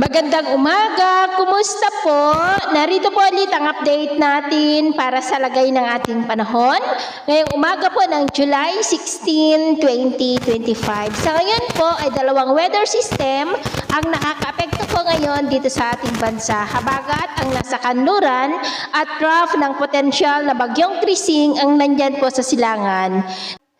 Magandang umaga! Kumusta po? Narito po ulit ang update natin para sa lagay ng ating panahon. Ngayong umaga po ng July 16, 2025. Sa ngayon po ay dalawang weather system ang nakaka-apekto po ngayon dito sa ating bansa. Habagat ang nasa kanluran at trough ng potensyal na bagyong Krising ang nandyan po sa silangan.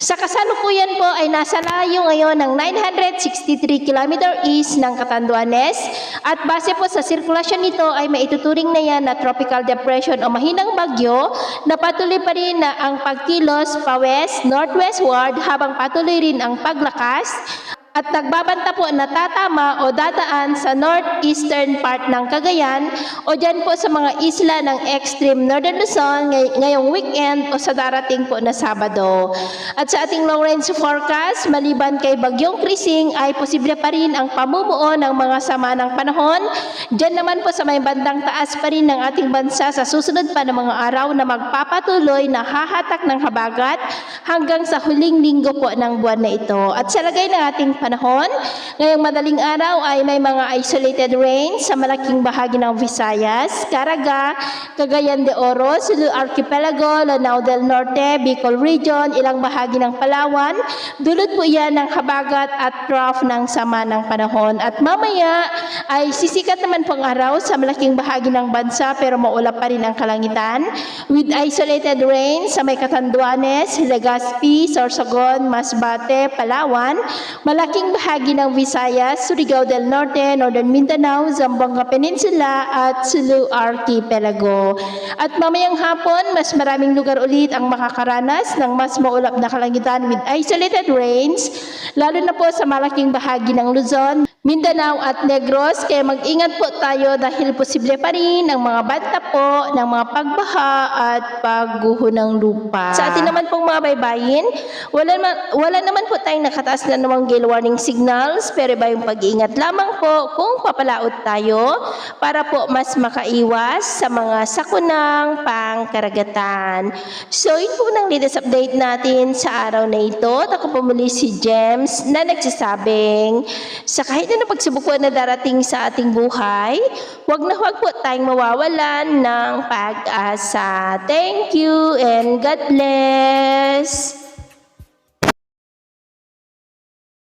Sa kasalukuyan po ay nasa layo ngayon ng 963 km east ng Catanduanes at base po sa sirkulasyon nito ay maituturing na yan na tropical depression o mahinang bagyo na patuloy pa rin na ang pagkilos pa-west, northwestward habang patuloy rin ang paglakas at nagbabanta po na tatama o dadaan sa northeastern part ng Cagayan o dyan po sa mga isla ng extreme northern Luzon ngayong weekend o sa darating po na Sabado. At sa ating long range forecast, maliban kay Bagyong Krising ay posible pa rin ang pamumuo ng mga sama ng panahon. Dyan naman po sa may bandang taas pa rin ng ating bansa sa susunod pa ng mga araw na magpapatuloy na hahatak ng habagat hanggang sa huling linggo po ng buwan na ito. At sa lagay ng ating panahon, ngayong madaling araw ay may mga isolated rain sa malaking bahagi ng Visayas, Caraga, Cagayan de Oro, Sulu Archipelago, Lanao del Norte, Bicol Region, ilang bahagi ng Palawan. Dulot po yan ng habagat at trough ng sama ng panahon. At mamaya ay sisikat naman pong araw sa malaking bahagi ng bansa pero maulap pa rin ang kalangitan with isolated rain sa may Catanduanes, Legazpi, Sorsogon, Masbate, Palawan, malaking bahagi ng Visayas, Surigao del Norte, Northern Mindanao, Zamboanga Peninsula at Sulu Archipelago. At mamayang hapon, mas maraming lugar ulit ang makakaranas ng mas maulap na kalangitan with isolated rains, lalo na po sa malaking bahagi ng Luzon, Mindanao at Negros, kaya mag-ingat po tayo dahil posible pa rin ang mga banta po ng mga pagbaha at pagguho ng lupa. Sa atin naman pong mga baybayin, wala naman po tayong nakataas na namang gale warning signals, pero iba yung pag-iingat lamang po kung papalaot tayo para po mas makaiwas sa mga sakunang pangkaragatan. So yun po ng latest update natin sa araw na ito. Ako po muli si James na nagsasabing sa kahit na pagsubok po na darating sa ating buhay, huwag po tayong mawawalan ng pag-asa. Thank you and God bless!